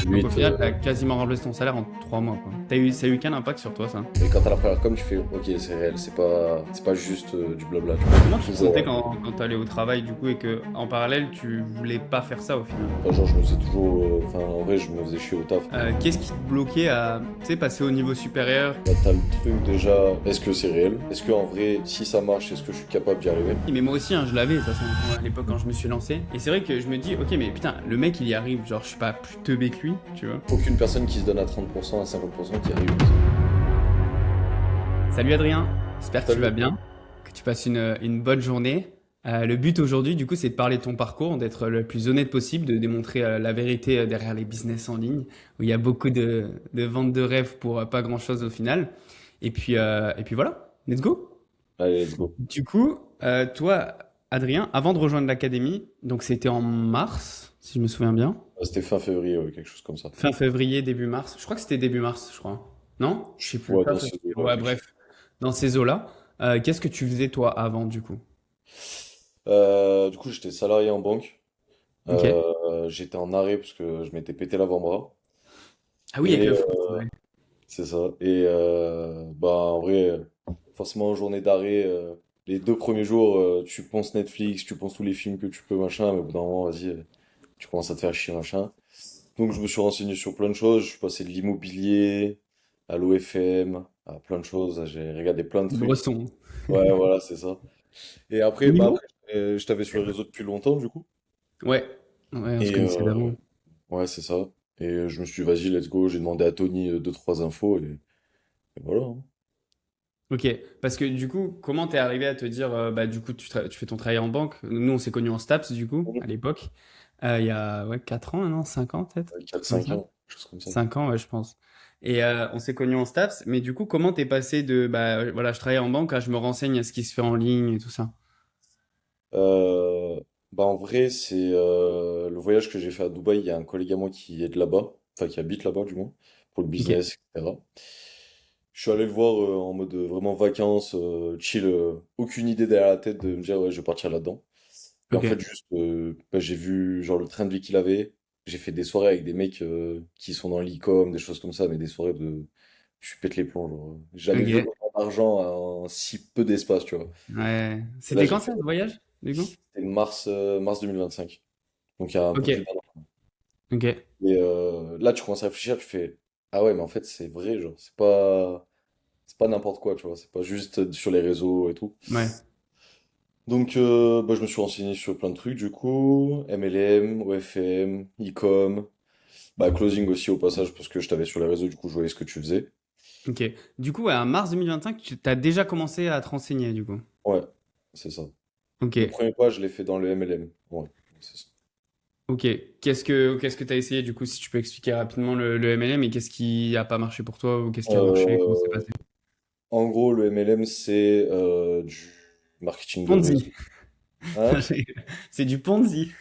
Donc au 8. final, tu as quasiment remplacé ton salaire en 3 mois, quoi. Ça a eu quel impact sur toi, ça? Et quand t'as la première com, tu fais ok, c'est réel, c'est pas juste du blabla. Comment tu te Donc sentais voilà. quand tu allais au travail, du coup, et que en parallèle, tu voulais pas faire ça au final? Enfin, genre, je me faisais toujours. Enfin, en vrai, je me faisais chier au taf. Qu'est-ce qui te bloquait à, tu sais, passer au niveau supérieur? Bah, t'as le truc déjà, est-ce que c'est réel? Est-ce que en vrai, si ça marche, est-ce que je suis capable d'y arriver? Mais moi aussi, hein, je l'avais, de toute façon, à l'époque quand je me suis lancé. Et c'est vrai que je me dis, ok, mais putain, le mec, il y arrive, genre, je suis pas plus teubé que lui, tu vois. Aucune personne qui se donne à 30%, à 50% qui arrive. Salut Adrien, j'espère que tu Salut. vas bien, que tu passes une bonne journée. Le but aujourd'hui, du coup, c'est de parler de ton parcours, d'être le plus honnête possible, de démontrer la vérité derrière les business en ligne, où il y a beaucoup de ventes de rêves pour pas grand-chose au final. Et puis voilà, let's go. Allez, let's go. Du coup, toi, Adrien, avant de rejoindre l'académie, donc c'était en mars, si je me souviens bien, C'était fin février, ouais, quelque chose comme ça. fin février, début mars. Je crois que c'était début mars, je crois. Non? Je sais plus. Ouais, Fin dans février. ce là Ouais, quelque chose. bref, dans ces eaux-là. Qu'est-ce que tu faisais toi avant, du coup? Du coup, j'étais salarié en banque. Ok. J'étais en arrêt parce que je m'étais pété l'avant-bras. Ah oui, avec Et le foot. Ouais. c'est ça. Et bah en vrai, forcément, en journée d'arrêt, les 2 premiers jours, tu penses Netflix, tu penses tous les films que tu peux, machin, mais au bout d'un moment, vas-y, tu commences à te faire chier, machin. Donc je me suis renseigné sur plein de choses. Je suis passé de l'immobilier à l'OFM, à plein de choses. J'ai regardé plein de Le trucs. Bresson. Ouais, voilà, c'est ça. Et après, bah Niveau? après, je t'avais sur les réseaux depuis longtemps, du coup. Ouais. Ouais, on se Et connaissait d'avant. ouais, c'est ça. Et je me suis dit, vas-y, let's go. J'ai demandé à Tony deux, trois infos et voilà, hein. Ok. Parce que du coup, comment t'es arrivé à te dire, bah du coup, tu fais ton travail en banque. Nous, on s'est connus en STAPS, du coup, Mhm. à l'époque. Il y a ouais, 4 ans, non? 5 ans, peut-être? Un truc comme 4-5 ça. ans, quelque chose comme ça. 5 ans, ouais, je pense. Et on s'est connus en STAPS, mais du coup, comment t'es passé de, bah voilà, je travaille en banque, à je me renseigne à ce qui se fait en ligne et tout ça. Euh, Bah en vrai, c'est le voyage que j'ai fait à Dubaï. Il y a un collègue à moi qui est de là-bas, enfin qui habite là-bas du moins, pour le Ok, business, etc. Je suis allé le voir en mode vraiment vacances, chill, aucune idée derrière la tête de me dire ouais, je vais partir là-dedans. Et en ok, fait, juste, bah, j'ai vu genre le train de vie qu'il avait. J'ai fait des soirées avec des mecs qui sont dans l'e-com, des choses comme ça, mais des soirées de. Je pète les plombs, genre. J'ai jamais vu ok. autant d'argent en si peu d'espace, tu vois. Ouais. Et là, C'était j'ai quand fait ça, ce voyage, du coup? c'était mars 2025. Donc il y a un peu Ok, plus d'1 an. ok. Et là, tu commences à réfléchir, tu fais, ah ouais, mais en fait, c'est vrai, genre, c'est pas n'importe quoi, tu vois, c'est pas juste sur les réseaux et tout. Ouais. Donc, bah, je me suis renseigné sur plein de trucs, du coup, MLM, OFM, e-com, bah, closing aussi au passage, parce que je t'avais sur les réseaux, du coup, je voyais ce que tu faisais. Ok. Du coup, ouais, en mars 2025, tu as déjà commencé à te renseigner, du coup. Ouais, c'est ça. Ok. Le premier pas, je l'ai fait dans le MLM. Ouais, c'est ça. Ok. Qu'est-ce que tu as essayé, du coup, si tu peux expliquer rapidement le MLM et qu'est-ce qui a pas marché pour toi ou qu'est-ce qui a marché, comment c'est Euh, passé? En gros, le MLM, c'est du marketing de réseau. Ponzi. Hein? C'est du Ponzi.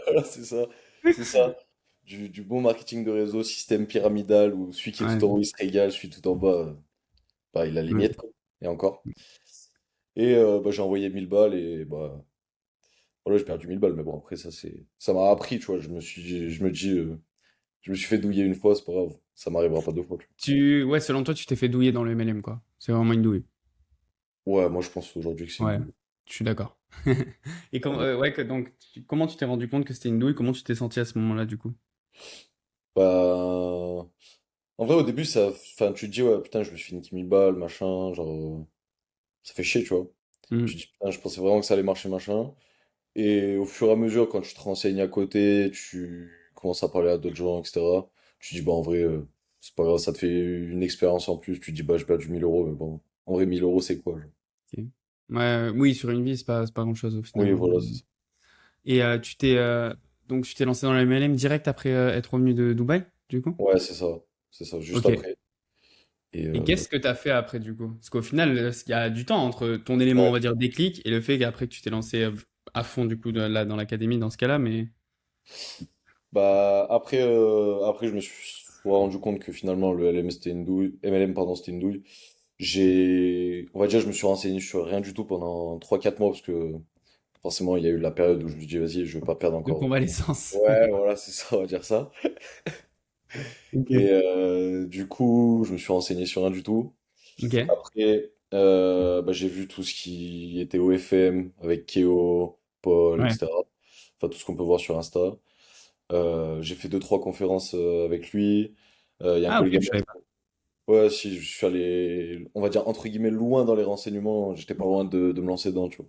Voilà, c'est ça. C'est ça. Du bon marketing de réseau, système pyramidal, où celui qui est tout en Ouais. haut, il se régale, celui tout en bas, bah, il a les Ouais. miettes, quoi. Et encore. Et bah, j'ai envoyé 1000 balles et bah, voilà, j'ai perdu 1000 balles. Mais bon, après, ça m'a appris, tu vois. Je me suis fait douiller une fois, c'est pas grave. Ça m'arrivera pas deux fois, tu Ouais, selon toi, tu t'es fait douiller dans le MLM, quoi. C'est vraiment une douille. vois. Ouais, moi, je pense aujourd'hui que c'est une Ouais, douille. je suis d'accord. Et Ouais. ouais, donc, comment tu t'es rendu compte que c'était une douille? Comment tu t'es senti à ce moment-là, du coup? Bah, en vrai, au début, enfin, tu te dis, ouais, putain, je me suis fait niquer 1000 balles, machin, genre, ça fait chier, tu vois. Tu Hmm. te dis, putain, je pensais vraiment que ça allait marcher, machin. Et au fur et à mesure, quand tu te renseignes à côté, tu commences à parler à d'autres gens, etc. Tu te dis, bah, en vrai, c'est pas grave, ça te fait une expérience en plus. Tu te dis, bah, j'ai perdu 1000 euros, mais bon, en vrai, 1000 euros, c'est quoi, genre. Ok. Ouais, oui, sur une vie, c'est pas grand-chose au final, Oui, hein. voilà, c'est ça. Et donc tu t'es lancé dans le MLM direct après être revenu de Dubaï, du coup? Ouais, c'est ça. C'est ça, juste Ok. après. Et Et qu'est-ce que tu as fait après, du coup? Parce qu'au final, il y a du temps entre ton élément, on ouais. va dire, déclic et le fait qu'après que tu t'es lancé à fond, du coup, là, dans l'académie, dans ce cas-là, mais... Bah, après, je me suis rendu compte que finalement, le LM, c'était une douille. MLM, pardon, c'était une douille. On va dire, je me suis renseigné sur rien du tout pendant 3 4 mois parce que forcément, il y a eu la période où je me suis dit, vas-y, je vais pas perdre De encore. convalescence. Ouais, voilà, c'est ça, on va dire ça. Et Ok. du coup, je me suis renseigné sur rien du tout. Ok. Après, bah, j'ai vu tout ce qui était OFM avec Keo, Paul, Ouais. etc. Enfin, tout ce qu'on peut voir sur Insta. J'ai fait deux, trois conférences avec lui. Il y a un Ah, ok, collègue à je moi. savais pas. Ouais, si, je suis allé, on va dire, entre guillemets, loin dans les renseignements. J'étais pas loin de me lancer dedans, tu vois.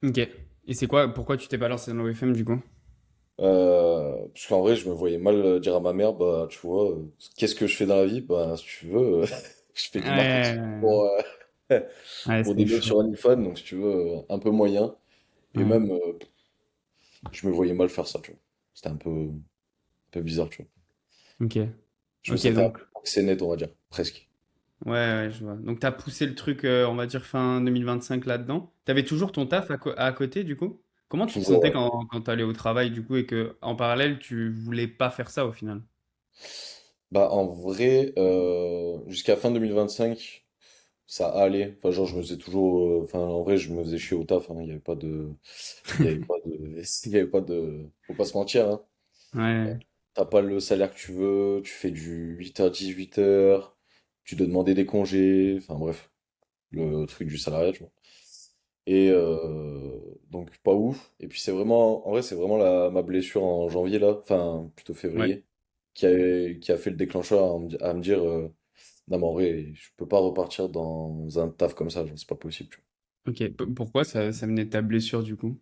Ok. Et c'est quoi, pourquoi tu t'es pas lancé dans l'OFM du coup? Parce qu'en vrai, je me voyais mal dire à ma mère, bah, tu vois, qu'est-ce que je fais dans la vie? Bah, si tu veux, je fais du marketing Ouais. Ouais, pour c'est des mecs chaud. sur OnlyFans, donc si tu veux, un peu moyen. Et Ouais. même, je me voyais mal faire ça, tu vois. C'était un peu bizarre, tu vois. Ok. Je me Ok, sentais un donc. peu net, on va dire, presque. Ouais, ouais, je vois. Donc, t'as poussé le truc, on va dire, fin 2025 là-dedans. T'avais toujours ton taf à côté, du coup? Comment tu te Toujours, sentais ouais. quand t'allais au travail, du coup, et que en parallèle, tu voulais pas faire ça au final? Bah, en vrai, jusqu'à fin 2025, ça allait. Enfin, genre, je me faisais toujours. Enfin, en vrai, je me faisais chier au taf, hein. Il n'y avait pas de. Il y avait pas de. Il y avait pas de. Faut pas se mentir, hein. Ouais. T'as pas le salaire que tu veux, tu fais du 8h, 18h, tu dois demander des congés. Enfin, bref, le truc du salariat, tu vois. Et donc, pas ouf. Et puis, c'est vraiment. En vrai, c'est vraiment ma blessure en janvier, là. Enfin, plutôt Ouais. février, qui a fait le déclencheur à me dire. Non, mais en vrai, je peux pas repartir dans un taf comme ça, genre, c'est pas possible, tu vois. Ok. Pourquoi ça venait de ta blessure, du coup?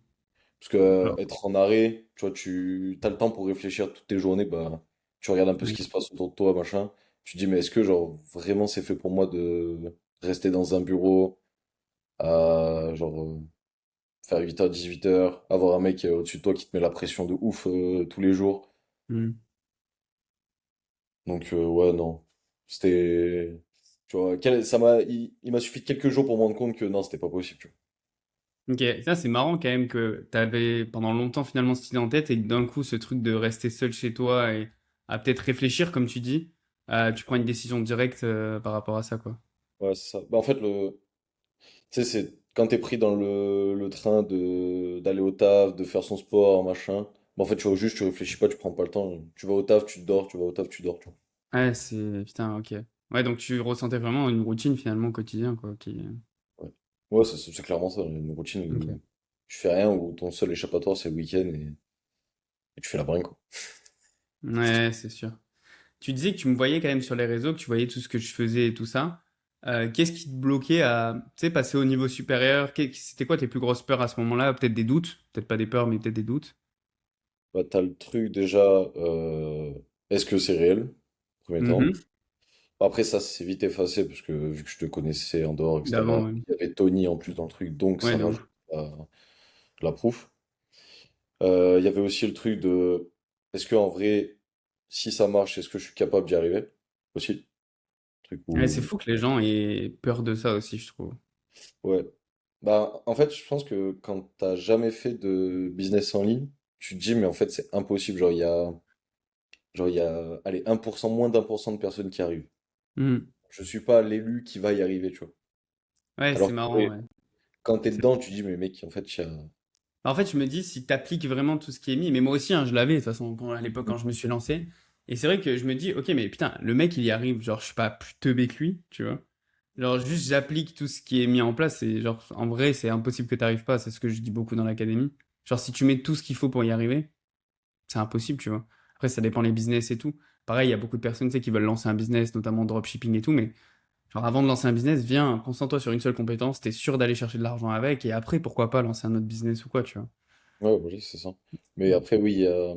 Parce que Alors, être en arrêt, tu vois, tu as le temps pour réfléchir toutes tes journées, bah, tu regardes un peu ce ouais. qui se passe autour de toi, machin. Tu te dis, mais est-ce que, genre, vraiment c'est fait pour moi de rester dans un bureau à, genre, faire 8h, 18h, avoir un mec au-dessus de toi qui te met la pression de ouf tous les jours. Hmm. Donc, ouais, non. C'était. Tu vois, il m'a suffi de quelques jours pour me rendre compte que non, c'était pas possible, tu Ok, ça c'est marrant quand même que t'avais pendant longtemps finalement cette idée en tête et que d'un coup ce truc de rester seul chez toi et à peut-être réfléchir comme tu dis, tu prends une décision directe par rapport à ça quoi. vois. Ouais, c'est ça. Bah, en fait, tu sais, c'est quand t'es pris dans le train d'aller au taf, de faire son sport, machin. Bah, en fait, tu vois, juste, tu réfléchis pas, tu prends pas le temps. Tu vas au taf, tu dors, tu vas au taf, tu dors, tu vois. Ouais, c'est putain, ok. Ouais, donc tu ressentais vraiment une routine finalement au quotidien quoi. Ouais, ouais, c'est clairement ça, une routine Ok. où tu fais rien, où ton seul échappatoire, c'est le week-end et tu fais la brinque, quoi. Ouais, c'est sûr. Tu disais que tu me voyais quand même sur les réseaux, que tu voyais tout ce que je faisais et tout ça. Qu'est-ce qui te bloquait à, tu sais, passer au niveau supérieur? C'était quoi tes plus grosses peurs à ce moment-là? Peut-être des doutes, peut-être pas des peurs, mais peut-être des doutes. Bah, t'as le truc déjà, est-ce que c'est réel? Premier temps. Mhm. Après, ça, c'est vite effacé, parce que vu que je te connaissais en dehors, etc., D'avant, ouais. il y avait Tony en plus dans le truc, donc Ouais, ça de rajoute ouf. la, la proof. Il y avait aussi le truc de, est-ce que en vrai, si ça marche, est-ce que je suis capable d'y arriver? Aussi. Truc Ouais, c'est où, fou que les gens aient peur de ça aussi, je trouve. ouais. Bah, en fait, je pense que quand t'as jamais fait de business en ligne, tu te dis, mais en fait, c'est impossible. Genre, il y a, allez, 1%, moins d'1% de personnes qui arrivent. Mhm. Je suis pas l'élu qui va y arriver, tu vois. Ouais, c'est Alors que, marrant, ouais. quand t'es C'est- dedans, tu te dis, mais mec, en fait, il y a. En fait, je me dis, si tu appliques vraiment tout ce qui est mis, mais moi aussi, hein, je l'avais, de toute façon, à l'époque, quand je me suis lancé. Et c'est vrai que je me dis, ok, mais putain, le mec, il y arrive, genre, je suis pas plus teubé que lui, tu vois. Genre, juste, j'applique tout ce qui est mis en place, et genre, en vrai, c'est impossible que tu arrives pas, c'est ce que je dis beaucoup dans l'académie. Genre, si tu mets tout ce qu'il faut pour y arriver, c'est impossible, tu vois. Après, ça dépend les business et tout. Pareil, il y a beaucoup de personnes, tu sais, qui veulent lancer un business, notamment dropshipping et tout, mais genre, avant de lancer un business, viens, concentre-toi sur une seule compétence, t'es sûr d'aller chercher de l'argent avec, et après, pourquoi pas lancer un autre business ou quoi, tu vois. Ouais, voilà, c'est ça. Mais après, oui, il y a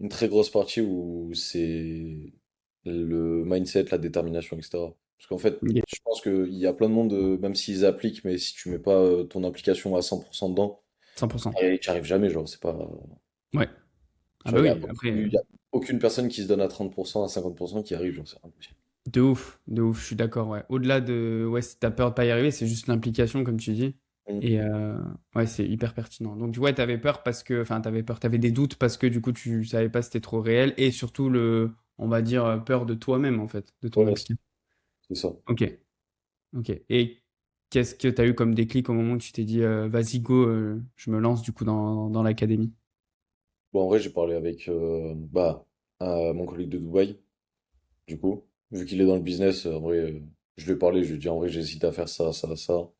une très grosse partie où c'est le mindset, la détermination, etc. Parce qu'en fait, Ok. je pense qu'il y a plein de monde, même s'ils appliquent, mais si tu mets pas ton application à 100% dedans, 100%. tu arrives jamais, genre, c'est pas. Ouais. Ah Genre, bah oui, après, il y a aucune personne qui se donne à 30%, à 50% qui arrive, genre, c'est impossible. de ouf, je suis d'accord, ouais. Au-delà de, ouais, si t'as peur de pas y arriver, c'est juste l'implication, comme tu dis. Mm. Et ouais, c'est hyper pertinent. Donc, ouais, t'avais peur parce que, enfin, t'avais peur, t'avais des doutes parce que du coup, tu savais pas si c'était trop réel et surtout on va dire, peur de toi-même, en fait, de ton Ouais, implication. c'est ça. Ok, ok. Et qu'est-ce que t'as eu comme déclic au moment où tu t'es dit, vas-y, go, je me lance du coup dans l'académie? Bon, en vrai, j'ai parlé avec bah, mon collègue de Dubaï. du coup. Vu qu'il est dans le business, en vrai, je lui ai parlé, je lui ai dit en vrai, j'hésite à faire ça, ça, ça.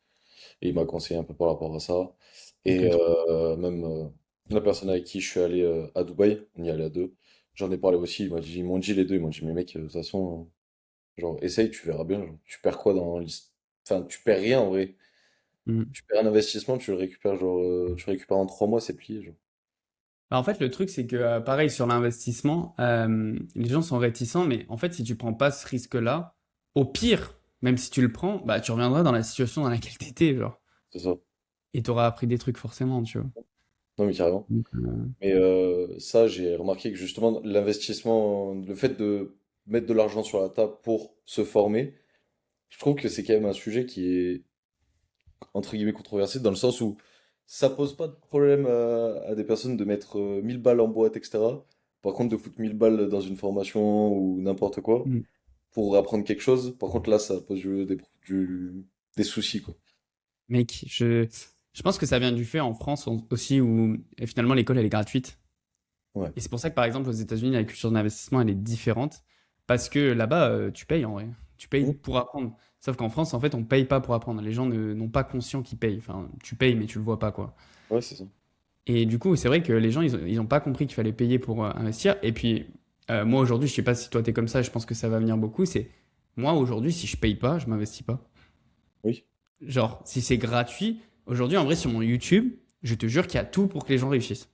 Et il m'a conseillé un peu par rapport à ça. Ok, Et trop. même la personne avec qui je suis allé à Dubaï, on y allait à deux, j'en ai parlé aussi. Ils m'ont dit les deux, ils m'ont dit, mais mec, de toute façon, genre, essaye, tu verras bien. Genre, tu perds quoi dans Enfin, tu perds rien en vrai. Mm. Tu perds un investissement, tu le récupères, genre, tu le récupères en 3 mois, c'est plié, genre. Bah, en fait, le truc, c'est que, pareil, sur l'investissement, les gens sont réticents, mais en fait, si tu prends pas ce risque-là, au pire, même si tu le prends, bah, tu reviendras dans la situation dans laquelle tu étais, genre. C'est ça. Et tu auras appris des trucs forcément, tu vois. Non, mais carrément. Donc, Mais ça, j'ai remarqué que justement, l'investissement, le fait de mettre de l'argent sur la table pour se former, je trouve que c'est quand même un sujet qui est entre guillemets controversé dans le sens où ça pose pas de problème à des personnes de mettre 1000 balles en boîte, etc. Par contre, de foutre 1000 balles dans une formation ou n'importe quoi mm. pour apprendre quelque chose, par contre là, ça pose des soucis, quoi. Mec, je pense que ça vient du fait en France aussi où finalement l'école elle est gratuite. Ouais. Et c'est pour ça que par exemple aux États-Unis la culture d'investissement elle est différente parce que là-bas tu payes en vrai. Tu payes Mm. pour apprendre. Sauf qu'en France en fait on paye pas pour apprendre. Les gens n'ont pas conscience qu'ils payent. Enfin tu payes mais tu le vois pas quoi. Ouais, c'est ça. Et du coup c'est vrai que les gens ils ont pas compris qu'il fallait payer pour investir. Et puis moi aujourd'hui je sais pas si toi t'es comme ça. Je pense que ça va venir beaucoup. C'est moi aujourd'hui si je paye pas je m'investis pas. Oui. Genre, si c'est gratuit, aujourd'hui, en vrai, sur mon YouTube, je te jure qu'il y a tout pour que les gens réussissent.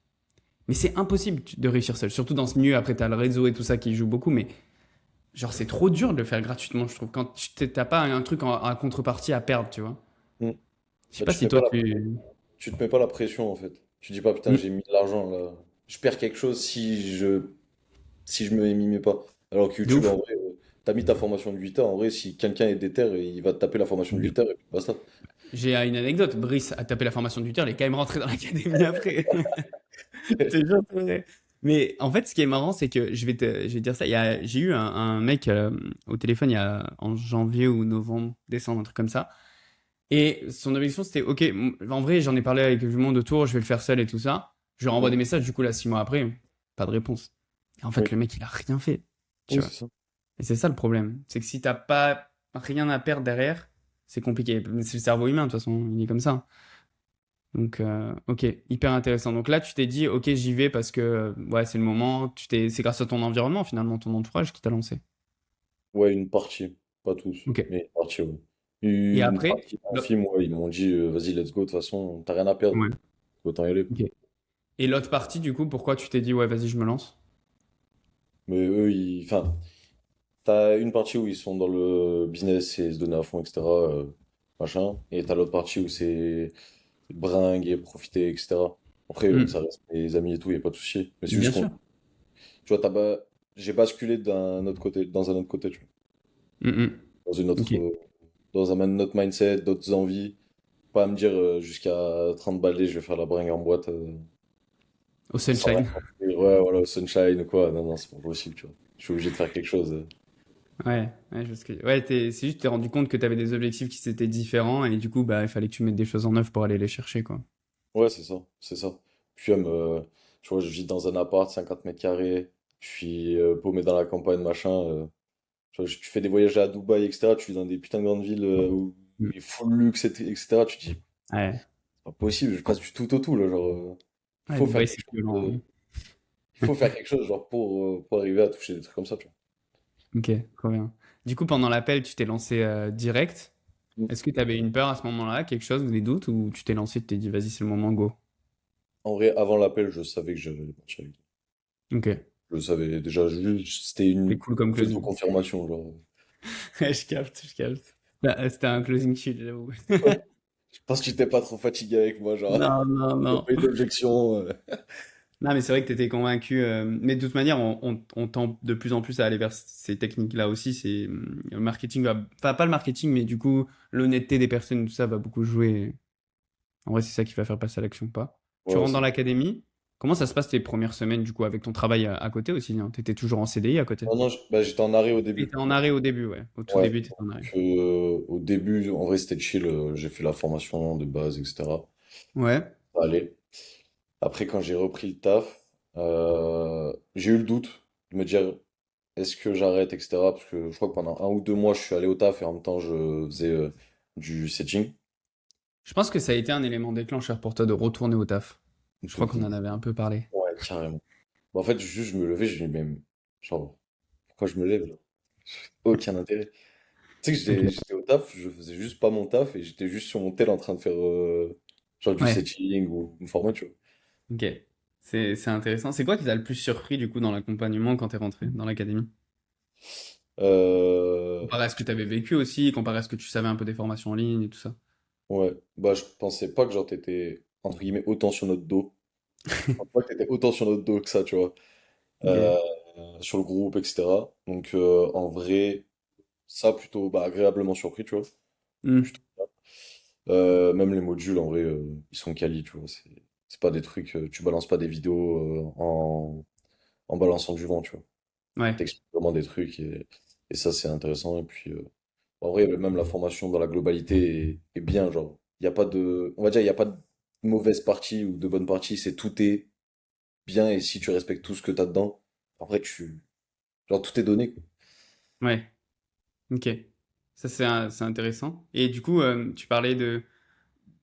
Mais c'est impossible de réussir seul. Surtout dans ce milieu, après, t'as le réseau et tout ça qui joue beaucoup. Mais genre, c'est trop dur de le faire gratuitement, je trouve. Quand t'as pas un truc en contrepartie à perdre, tu vois. Mm. Je sais Bah, pas si toi, tu. tu te mets pas la pression en fait. Tu dis pas putain, Mm. j'ai mis de l'argent là. Je perds quelque chose si je me m'y mets pas. Alors que De YouTube, en ouf. vrai, t'as mis ta formation de 8 heures. En vrai, si quelqu'un est déter, il va te taper la formation de 8 heures et puis basta. J'ai une anecdote. Brice a tapé la formation de tuteur, il est quand même rentré dans l'académie après. Je te jure, c'est vrai. Mais en fait, ce qui est marrant, c'est que je vais te dire ça. J'ai eu un mec au téléphone en janvier ou novembre, décembre, un truc comme ça. Et son objection, c'était, OK, en vrai, j'en ai parlé avec du monde autour, je vais le faire seul et tout ça. Je lui renvoie Mm. des messages, du coup, là, 6 mois après, pas de réponse. Et en fait, Oui, le mec, il a rien fait, tu oui, vois. c'est ça. Et c'est ça le problème. C'est que si t'as pas rien à perdre derrière, c'est compliqué. C'est le cerveau humain, de toute façon, il est comme ça. Donc, OK, hyper intéressant. Donc là, tu t'es dit, OK, j'y vais parce que, ouais, c'est le moment. C'est grâce à ton environnement, finalement, ton entourage qui t'a lancé. Ouais, une partie. Pas tous, OK. mais une partie, ouais. Et Une après, partie d'un film, ouais, ils m'ont dit, vas-y, let's go, de toute façon, t'as rien à perdre. ouais, Autant y aller. OK. Et l'autre partie, du coup, pourquoi tu t'es dit, ouais, vas-y, je me lance? Mais eux, enfin, t'as une partie où ils sont dans le business et se donner à fond, etc. Machin. Et t'as l'autre partie où c'est bringue et profiter, etc. Après, Hmm. ça reste mes amis et tout, y a pas de souci. Mais c'est Bien juste qu'on, sûr. tu vois, j'ai basculé d'un autre côté, dans un autre côté, tu vois. Hmm, hmm. Dans une autre, OK. dans un autre mindset, d'autres envies. Pas à me dire jusqu'à 30 balais, je vais faire la bringue en boîte Au sans rien Sunshine. calculer. Ouais, voilà, sunshine ou quoi. Non, non, c'est pas possible, tu vois. Je suis obligé de faire quelque chose. Ouais, ouais, ouais, c'est juste, t'es rendu compte que t'avais des objectifs qui étaient différents et du coup, bah, il fallait que tu mettes des choses en œuvre pour aller les chercher, quoi. Ouais, c'est ça, c'est ça. Puis même, tu vois, je vis dans un appart, 50 mètres carrés. Je suis paumé dans la campagne, machin. Tu vois, tu fais des voyages à Dubaï, etc. Tu vis dans des putains de grandes villes où Hmm. il est full luxe, etc. Tu te dis, Ouais. c'est pas possible, je passe du tout au tout, là. Genre, il Ouais, faut faire Dubaï, quelque c'est chose. violent, hein. Il faut faire quelque chose, genre, pour arriver à toucher des trucs comme ça, tu Ok, trop bien. Du coup, pendant l'appel, tu t'es lancé direct. vois. Est-ce que tu avais une peur à ce moment-là, quelque chose, ou des doutes, ou tu t'es lancé, tu t'es dit, vas-y, c'est le moment, go. En vrai, avant l'appel, je savais que j'allais partir avec. Ok, Je le savais déjà, c'était c'est une cool comme closing. pseudo-confirmation, genre. Ouais, je capte, je capte. Bah, c'était un closing chill, j'avoue. Je pense que tu t'es pas trop fatigué avec moi, genre. Non, non, Il n'y non. a pas eu d'objection. Non, mais c'est vrai que tu étais convaincu. Mais de toute manière, on tend de plus en plus à aller vers ces techniques-là aussi. Le marketing va. Enfin, pas le marketing, mais du coup, l'honnêteté des personnes, tout ça va beaucoup jouer. En vrai, c'est ça qui va faire passer à l'action ou pas. Tu Ouais, rentres dans c'est l'académie. Comment ça se passe tes premières semaines, du coup, avec ton travail à côté aussi, hein? Tu étais toujours en CDI à côté. Non, non, bah, j'étais en arrêt au Tu début. étais en arrêt au début, ouais. Au tout Ouais. début, tu étais en arrêt. Au début, en vrai, c'était chill. J'ai fait la formation de base, etc. Ouais. Ça allait. Après, quand j'ai repris le taf, j'ai eu le doute de me dire, est-ce que j'arrête, etc. Parce que je crois que pendant 1 ou 2 mois, je suis allé au taf et en même temps, je faisais du setching. Je pense que ça a été un élément déclencheur pour toi de retourner au taf. Je De crois qu'on ouf. en avait un peu parlé. Ouais, carrément. Bah, en fait, juste, je me levais, je me dis, mais genre, pourquoi je me lève là? Aucun intérêt. Tu sais que Ok. j'étais au taf, je faisais juste pas mon taf et j'étais juste sur mon tel en train de faire genre du Ouais, setching ou me former, tu vois. ok. C'est intéressant. C'est quoi qui t'a le plus surpris du coup dans l'accompagnement quand t'es rentré dans l'académie? Euh, Comparé à ce que t'avais vécu aussi, comparé à ce que tu savais un peu des formations en ligne et tout ça. ouais, bah je pensais pas que genre t'étais entre guillemets autant sur notre dos. Je pensais pas que t'étais autant sur notre dos que ça, tu vois. Ok. Euh, sur le groupe, etc. Donc en vrai, ça plutôt bah, agréablement surpris, tu vois. Hmm. Plutôt bien. Même les modules, en vrai, ils sont quali, tu vois. C'est pas des trucs, tu balances pas des vidéos en balançant du vent, tu vois. Ouais. T'expliques vraiment des trucs et ça, c'est intéressant. Et puis, en vrai, même la formation dans la globalité est bien, genre. Il y a pas de, on va dire, il n'y a pas de mauvaise partie ou de bonne partie, c'est tout est bien et si tu respectes tout ce que tu as dedans, après, genre, tout est donné, quoi. Ouais. Ok. Ça, c'est intéressant. Et du coup, tu parlais de,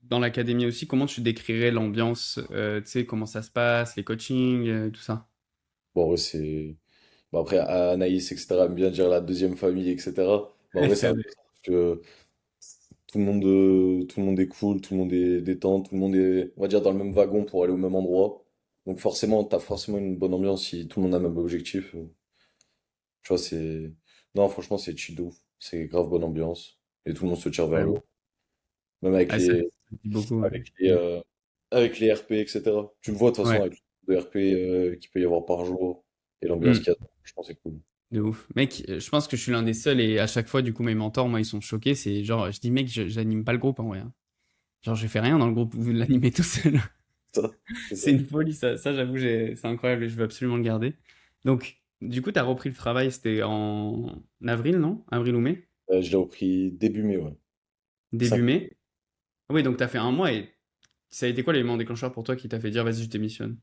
dans l'académie aussi, comment tu décrirais l'ambiance, tu sais, comment ça se passe, les coachings, tout ça? Bon, en vrai, c'est. Bon, après, Anaïs, etc., aime bien dire la deuxième famille, etc. Bah, en vrai, c'est C'est un vrai. peu ça, parce que tout le monde est cool, tout le monde est détente, tout le monde est, on va dire, dans le même wagon pour aller au même endroit. Donc, forcément, t'as forcément une bonne ambiance si tout le monde a le même objectif. Tu vois, c'est. Non, franchement, c'est chill de ouf. C'est grave bonne ambiance. Et tout le monde se tire vers le Incroyable. haut. Même avec Ah, ça les, dit beaucoup, ouais. avec les, euh, avec les RP, etc. Tu le vois de toute façon Ouais. avec le RP qu'il peut y avoir par jour et l'ambiance Hmm. qu'il y a. Je pense que c'est cool. De ouf. Mec, je pense que je suis l'un des seuls et à chaque fois, du coup, mes mentors, moi, ils sont choqués. C'est genre, je dis, mec, j'anime pas le groupe en vrai, hein. Genre, je fais rien dans le groupe, vous l'animez tout seul. Ça, c'est ça. C'est une folie, ça j'avoue, c'est incroyable et je veux absolument le garder. Donc, du coup, tu as repris le travail, c'était en avril, non? Avril ou mai? Je l'ai repris début mai, ouais. Début 5. mai? Ah oui, donc tu as fait un mois et ça a été quoi l'élément déclencheur pour toi qui t'a fait dire, vas-y, je démissionne?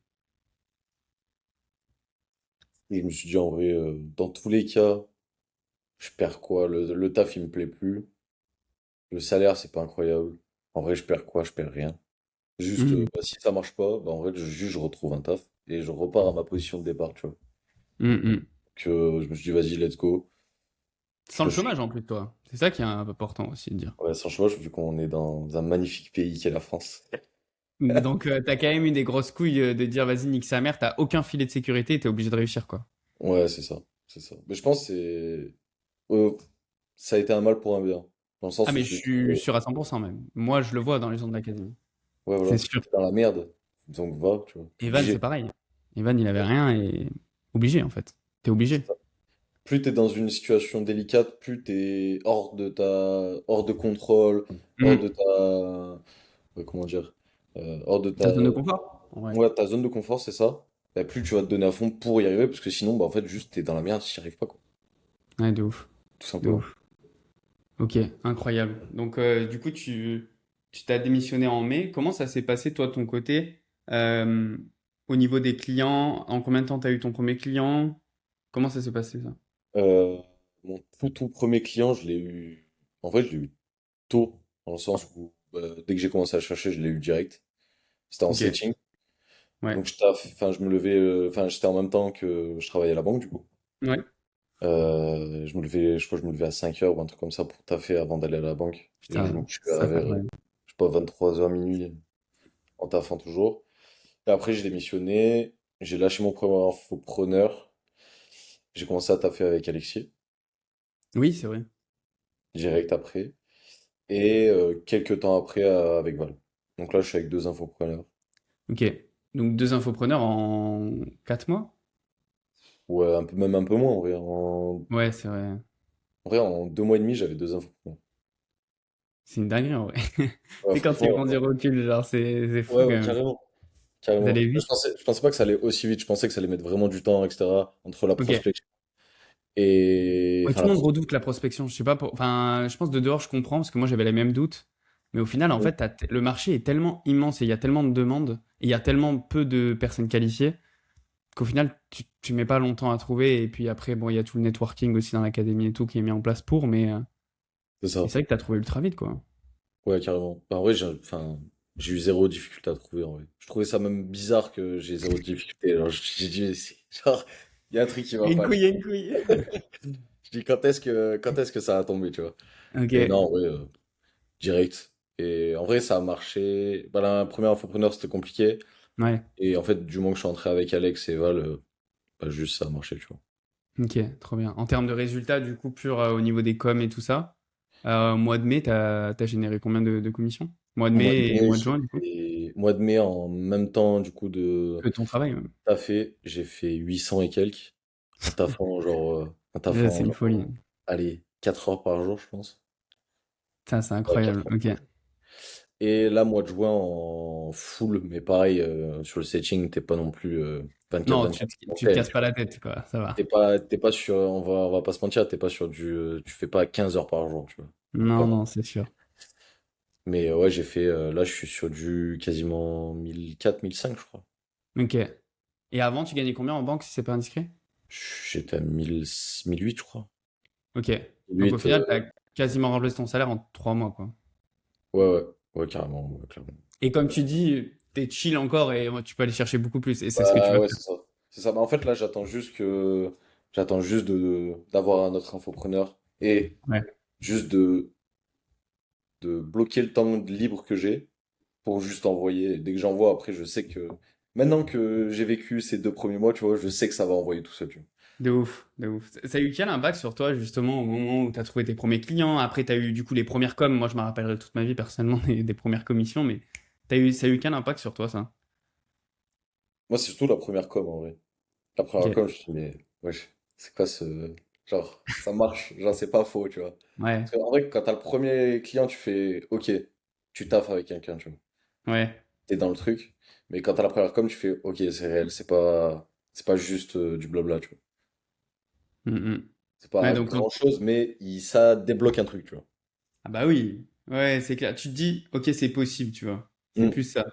Et je me suis dit, en vrai, dans tous les cas, je perds quoi? Le taf, il me plaît plus. Le salaire, c'est pas incroyable. En vrai, je perds quoi? Je perds rien. Juste, Mhm. bah, si ça marche pas, bah, en vrai, juste, je retrouve un taf et je repars à ma position de départ, tu vois. Mhm. Que je me suis dit, vas-y, let's go. Je Sans le postule. chômage en plus, toi. C'est ça qui est important aussi de dire. Ouais, sans chômage, vu qu'on est dans un magnifique pays qu'est la France. Donc, t'as quand même eu des grosses couilles de dire, vas-y, nique sa mère, t'as aucun filet de sécurité et t'es obligé de réussir, quoi. Ouais, c'est ça, c'est ça. Mais je pense que euh, ça a été un mal pour un bien. Dans le Ah, sens où mais je je me dis, suis sûr à 100% même. Moi, je le vois dans les gens de l'académie. ouais, C'est voilà, sûr. t'es dans la merde, donc va, tu vois, Evan, c'est obligé. pareil. Evan, il avait rien et obligé, en fait. T'es C'est obligé. ça. Plus t'es dans une situation délicate, plus t'es hors de contrôle, hors de Hmm. comment dire, hors de Ta zone de confort? Ouais. ouais, ta zone de confort, c'est ça. Bah, plus tu vas te donner à fond pour y arriver, parce que sinon, bah, en fait, juste t'es dans la merde si t'y arrives pas, quoi. Ouais, de ouf. Tout De simplement. ouf. Ok, incroyable. Donc, du coup, tu t'as démissionné en mai. Comment ça s'est passé, toi, de ton côté, euh, au niveau des clients? En combien de temps t'as eu ton premier client? Comment ça s'est passé, ça? Euh, Mon tout premier client, je l'ai eu. En vrai, je l'ai eu tôt, dans le sens où dès que j'ai commencé à chercher, je l'ai eu direct. C'était en Ok, setting. ouais. Donc enfin, je me levais, enfin, j'étais en même temps que je travaillais à la banque, du coup. Ouais. Je me levais, je crois que je me levais à 5 heures ou un truc comme ça pour taffer avant d'aller à la banque. Et je me Putain, couchais ça, c'est vers, incroyable. je sais pas, 23 heures minuit, en taffant toujours. Et après, j'ai démissionné, j'ai lâché mon premier infopreneur. J'ai commencé à taffer avec Alexis, Oui, c'est vrai. direct après. Et quelques temps après avec Val. Donc là, je suis avec 2 infopreneurs. Ok. Donc, deux infopreneurs en 4 mois? Ouais, même un peu moins en vrai. Ouais, c'est vrai. En vrai, en 2 mois et demi, j'avais 2 infopreneurs. C'est une dinguerie, en vrai. Ouais, C'est quand tu franchement, prends du recul, genre, c'est fou ouais, quand ouais, même. carrément. Vous Carrément. allez Mais vite. je pensais pas que ça allait aussi vite. Je pensais que ça allait mettre vraiment du temps, etc. Entre la Ok. prospection et. Ouais, Enfin, tout la le monde prospection. redoute la prospection. Je sais pas enfin, je pense de dehors, je comprends parce que moi j'avais les mêmes doutes. Mais au final, en fait, le marché est tellement immense et il y a tellement de demandes et il y a tellement peu de personnes qualifiées qu'au final, tu mets pas longtemps à trouver. Et puis après, bon, il y a tout le networking aussi dans l'académie et tout qui est mis en place pour. C'est Mais ça. c'est vrai que tu as trouvé ultra vite, quoi. Ouais, carrément. Bah, en vrai, enfin, j'ai eu zéro difficulté à trouver, en vrai. Je trouvais ça même bizarre que j'ai zéro difficulté. Genre, j'ai dit, mais genre, il y a un truc qui Il va y a une pas, couille, tu il y a vois. une couille. Je dis, quand est-ce que ça va tomber, tu vois. Et Ok. non, ouais, direct. Et en vrai, ça a marché. Bah, la première infopreneur, c'était compliqué. Ouais. Et en fait, du moment que je suis entré avec Alex et Val, bah, juste ça a marché, tu vois. Ok, trop bien. En termes de résultats, du coup, pur au niveau des coms et tout ça, mois de mai, t'as généré combien de commissions? Mois de Mois de mai et mai, mois de juin, du coup? mois de mai, en même temps, du coup, de Que ton travail, même. taffer, j'ai fait 800 et quelques. En C'est taffant, une genre, folie. allez, 4 heures par jour, je pense. Ça, c'est Ouais, incroyable. 4 heures Ok. par jour. Et là, mois de juin, en full, mais pareil, sur le setting, t'es pas non plus 24, Non, 24. tu te casses pas la tête, quoi. Ça va. T'es pas sur, on va pas se mentir, t'es pas sur tu fais pas 15 heures par jour, tu vois. Non, Vraiment. non, c'est sûr. Mais ouais, là, je suis sur du quasiment 1004, 1005, je crois. Ok. Et avant, tu gagnais combien en banque, si c'est pas indiscret? J'étais à 1000, 1008, je crois. Ok. Donc au 1008, final, t'as quasiment remplacé ton salaire en 3 mois, quoi. ouais, carrément, ouais, clairement. Et comme tu dis, t'es chill encore et tu peux aller chercher beaucoup plus. Et c'est ce que tu Bah vas ouais, faire. c'est ça. C'est ça. Mais en fait, là, j'attends juste d'avoir un autre infopreneur et Ouais. juste de bloquer le temps libre que j'ai pour juste envoyer. Dès que j'envoie, après, je sais que maintenant que j'ai vécu ces 2 premiers mois, tu vois, je sais que ça va envoyer tout seul, tu vois. De ouf, de ouf. Ça a eu quel impact sur toi, justement, au moment où tu as trouvé tes premiers clients? Après, tu as eu, du coup, les premières coms. Moi, je me rappellerai toute ma vie, personnellement, des premières commissions, mais ça a eu quel impact sur toi, ça? Moi, c'est surtout la première com, en vrai. La première Ok. com, je me suis dit, mais wesh, c'est quoi ce. Genre, ça marche, genre, c'est pas faux, tu vois. Ouais, Parce qu'en vrai, quand t'as le premier client, tu fais, ok, tu taffes avec quelqu'un, tu vois. ouais. T'es dans le truc. Mais quand t'as la première com, tu fais, ok, c'est réel, c'est pas juste du blabla, tu vois. Mm, mm. C'est Ouais, pas donc, grand-chose, mais ça débloque un truc, tu vois. ah bah oui. Ouais, c'est clair. Tu te dis, ok, c'est possible, tu vois. C'est Mm, plus ça.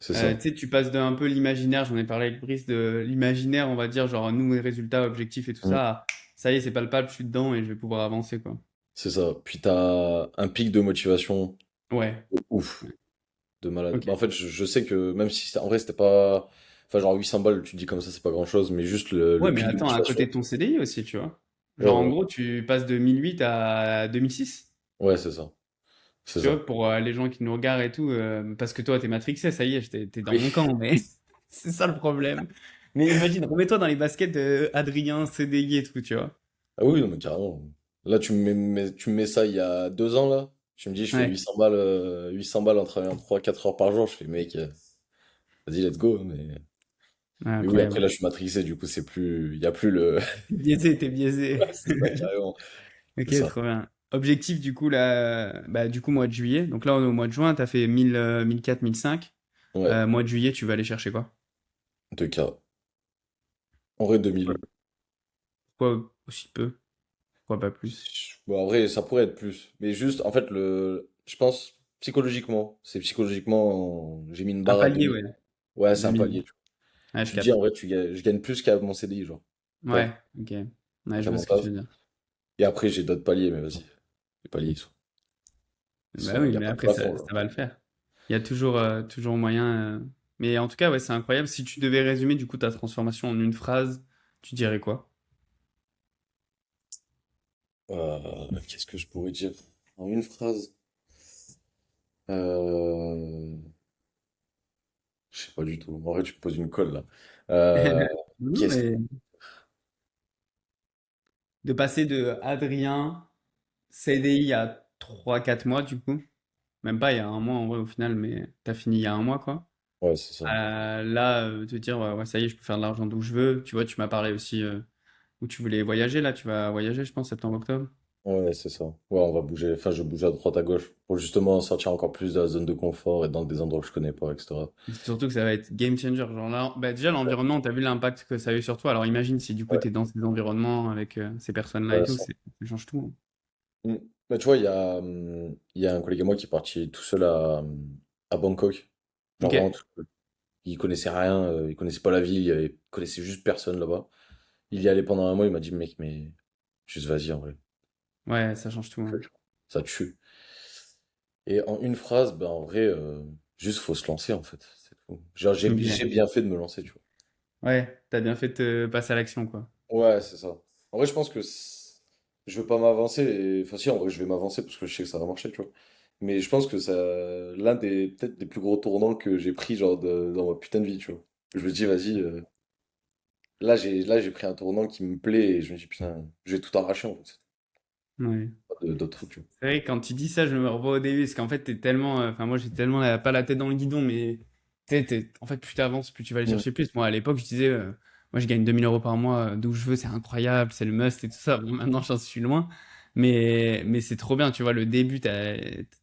c'est ça. Tu sais, tu passes d'un peu l'imaginaire, j'en ai parlé avec Brice, de l'imaginaire, on va dire, genre, nous, les résultats, objectifs et tout Mm, ça, ça y est, c'est palpable, je suis dedans et je vais pouvoir avancer, quoi. c'est ça. Puis t'as un pic de motivation Ouais. de ouf, de malade. Ok. Bah, en fait, je sais que même si en vrai, c'était pas. Enfin, genre 800 balles, tu te dis comme ça, c'est pas grand-chose, mais juste Ouais, le mais pic de attends, à motivation. côté de ton CDI aussi, tu vois. Ouais, Genre, en ouais. gros, tu passes de 1008 à 2006. Ouais, c'est ça. C'est Tu ça. vois, pour les gens qui nous regardent et tout, parce que toi, t'es matrixé, ça y est, t'es dans Oui. mon camp, mais c'est ça le problème. Mais imagine, remets-toi dans les baskets de Adrien, CDI et tout, tu vois. Ah oui, non, mais carrément. Là, tu me mets ça il y a 2 ans, là. Tu me dis, je fais Ouais, 800 balles en travaillant 3 4 heures par jour. Je fais, mec, vas-y, let's go. ouais, Mais oui, après, incroyable. là, je suis matrixé, du coup, il y a plus le. T'es biaisé, t'es biaisé. Ouais, c'est ça, carrément. C'est Ok, ça. trop bien. Objectif, du coup, là, bah, du coup, mois de juillet. Donc là, on est au mois de juin, t'as fait 1000, 1004, 1005. Ouais, Mois de juillet, tu vas aller chercher quoi? 2K. En vrai, 2000. Pourquoi aussi peu? Pourquoi pas plus? Bon, en vrai, ça pourrait être plus. Mais juste, en fait, je pense, psychologiquement, j'ai mis une Un barre à palier, 2000. ouais. Ouais, c'est un 2000. palier. Ouais, je Tu te dis, en capte. vrai, je gagne plus qu'à mon CDI, genre. Ouais, Pas ok. Ouais, je qu'à vois mon ce que taf. tu veux dire. Et après, j'ai d'autres paliers, mais vas-y. Les paliers, Bah oui, il y a mais pas de après, ça, plafond, ça genre. va le faire. Il y a toujours moyen. Mais en tout cas, ouais, c'est incroyable. Si tu devais résumer du coup ta transformation en une phrase, tu dirais quoi? Qu'est-ce que je pourrais dire? En une phrase? Euh... Je sais pas du tout. En vrai, tu me poses une colle, là. Euh... Non, Qu'est-ce... mais de passer de Adrien CDI à 3 4 mois, du coup. Même pas, il y a un mois en vrai au final, mais t'as fini il y a un mois, quoi. Ouais, c'est ça. Là, te dire, ouais, ça y est, je peux faire de l'argent d'où je veux. Tu vois, tu m'as parlé aussi où tu voulais voyager. Là, tu vas voyager, je pense, septembre-octobre. Ouais, c'est ça. Ouais, on va bouger. Enfin, je bouge à droite, à gauche pour justement sortir encore plus de la zone de confort et dans des endroits que je connais pas, etc. Surtout que ça va être game changer. Genre là, bah déjà, l'environnement, t'as vu l'impact que ça a eu sur toi. Alors imagine si du coup, Ouais, t'es dans ces environnements avec ces personnes-là et ouais, tout, ça. ça change tout. Mm. Mais tu vois, il y a un collègue à moi qui est parti tout seul à Bangkok. Ok. Genre vraiment tout seul. Il connaissait rien, il connaissait pas la ville, il connaissait juste personne là-bas. Il y allait pendant un mois, il m'a dit, mec, mais juste vas-y en vrai. Ouais, ça change tout, hein. Ça tue. Et en une phrase, ben en vrai, juste faut se lancer en fait. C'est tout. Genre, j'ai Ok. bien fait de me lancer, tu vois. Ouais, t'as bien fait de te passer à l'action, quoi. Ouais, c'est ça. En vrai, je pense que je veux pas m'avancer. Enfin, si, en vrai, je vais m'avancer parce que je sais que ça va marcher, tu vois. Mais je pense que ça, l'un des, peut-être des plus gros tournants que j'ai pris, genre, dans ma putain de vie, tu vois. Je me dis, vas-y, là, j'ai pris un tournant qui me plaît et je me dis, putain, je vais tout arracher, en fait. Ouais. Pas d'autres trucs, tu vois. C'est vrai, quand tu dis ça, je me revois au début, parce qu'en fait, t'es tellement, enfin, moi, j'ai tellement pas la tête dans le guidon, mais en fait, plus t'avances, plus tu vas aller Mm. chercher plus. Moi, à l'époque, je disais, moi, je gagne 2000 € par mois, d'où je veux, c'est incroyable, c'est le must et tout ça. Bon, maintenant, j'en suis loin, mais c'est trop bien, tu vois, le début, t'as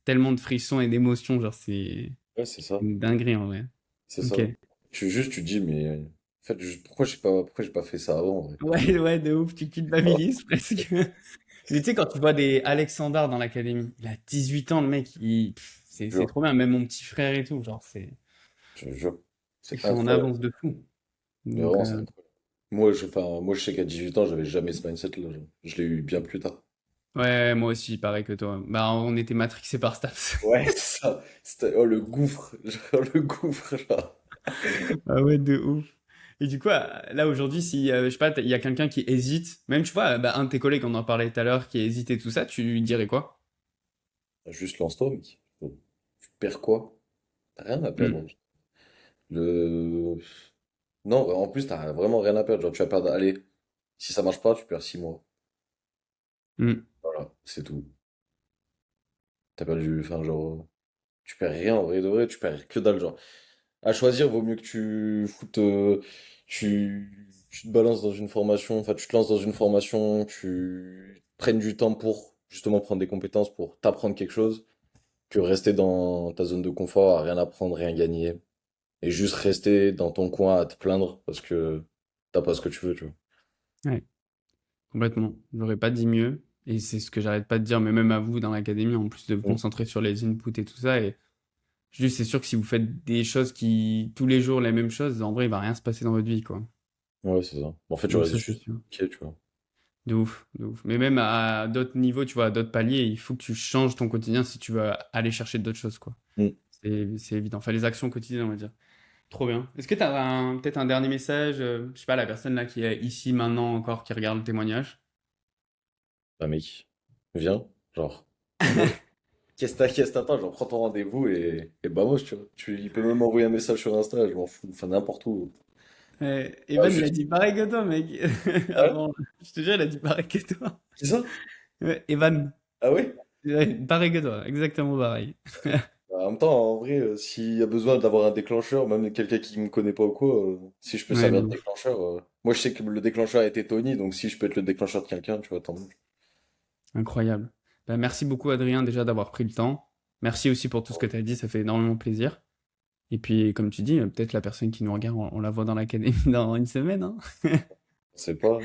tellement de frissons et d'émotions, genre, c'est Ouais, c'est ça. une dinguerie, en vrai. C'est ça. Ok. Tu te dis, mais, en fait, pourquoi j'ai pas fait ça avant, en vrai. Ouais, ouais, de ouf, tu culpabilises presque. Mais tu sais, quand tu vois des Alexandar dans l'académie, il a 18 ans, le mec, Je te c'est jure, trop bien, même mon petit frère et tout, genre, je te jure. ils C'est sont en incroyable. avance de fou. Mais Donc, vraiment, c'est incroyable. Moi, je sais qu'à 18 ans, j'avais jamais ce mindset-là, genre. Je l'ai eu bien plus tard. ouais, moi aussi, pareil que toi. Bah, on était matrixés par Staps. Ouais, c'est ça. C'était, oh, le gouffre. Genre, le gouffre, genre. Ah ouais, de ouf. Et du coup, là aujourd'hui, si je sais pas, il y a quelqu'un qui hésite, même tu vois, bah, un de tes collègues, on en parlait tout à l'heure, qui hésite et tout ça, tu lui dirais quoi? Juste lance-toi, mec. Tu perds quoi? T'as rien à Hmm. perdre. Le... Non, en plus, t'as vraiment rien à perdre. Genre, tu vas perdre. Allez, si ça marche pas, tu perds 6 mois. Hmm. Voilà, c'est tout. T'as perdu. Enfin, genre. Tu perds rien en vrai de vrai, tu perds que dalle. Genre, à choisir, vaut mieux que tu foutes. Tu te balances dans une formation. Enfin, tu te lances dans une formation, tu prennes du temps pour justement prendre des compétences, pour t'apprendre quelque chose, que rester dans ta zone de confort, à rien apprendre, rien gagner. Et juste rester dans ton coin à te plaindre parce que t'as pas ce que tu veux, tu vois. Ouais, complètement. J'aurais pas dit mieux. Et c'est ce que j'arrête pas de dire, mais même à vous dans l'académie, en plus de vous Mm. concentrer sur les inputs et tout ça. Et juste, c'est sûr que si vous faites des choses qui, tous les jours, les mêmes choses, en vrai, il va rien se passer dans votre vie, quoi. Ouais, c'est ça. En fait, Donc j'aurais ça, c'est juste sûr. ok, tu vois. De ouf, de ouf. Mais même à d'autres niveaux, tu vois, à d'autres paliers, il faut que tu changes ton quotidien si tu veux aller chercher d'autres choses, quoi. Mm. C'est évident. Enfin, les actions quotidiennes, on va dire. Trop bien. Est-ce que tu as peut-être un dernier message, je sais pas, la personne là qui est ici maintenant encore, qui regarde le témoignage? Bah, mec, viens, genre, go. Qu'est-ce que t'attends? Genre, prends ton rendez-vous et bah, moi, tu vois. Il peut même m'envoyer un message sur Insta, je m'en fous. Enfin, n'importe où. Ah, Evan, il a juste. dit pareil que toi, mec. Ouais, Avant, je te jure, il a dit pareil que toi. c'est ça? Ouais, Evan, Ah ouais? ouais, pareil que toi, exactement pareil. Bah, en même temps, en vrai, s'il y a besoin d'avoir un déclencheur, même quelqu'un qui me connaît pas ou quoi, si je peux Ouais, de servir de ouf. déclencheur. Moi, je sais que le déclencheur a été Tony, donc si je peux être le déclencheur de quelqu'un, tu vois, tant mieux. Incroyable. Ben, merci beaucoup, Adrien, déjà d'avoir pris le temps. Merci aussi pour tout ce que tu as dit, ça fait énormément plaisir. Et puis, comme tu dis, peut-être la personne qui nous regarde, on la voit dans l'académie dans une semaine, hein. C'est pas.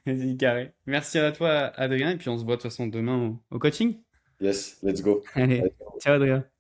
Vas-y, carré. Merci à toi, Adrien, et puis on se voit de toute façon demain au coaching. Yes, let's go. Allez, ciao, Adrien.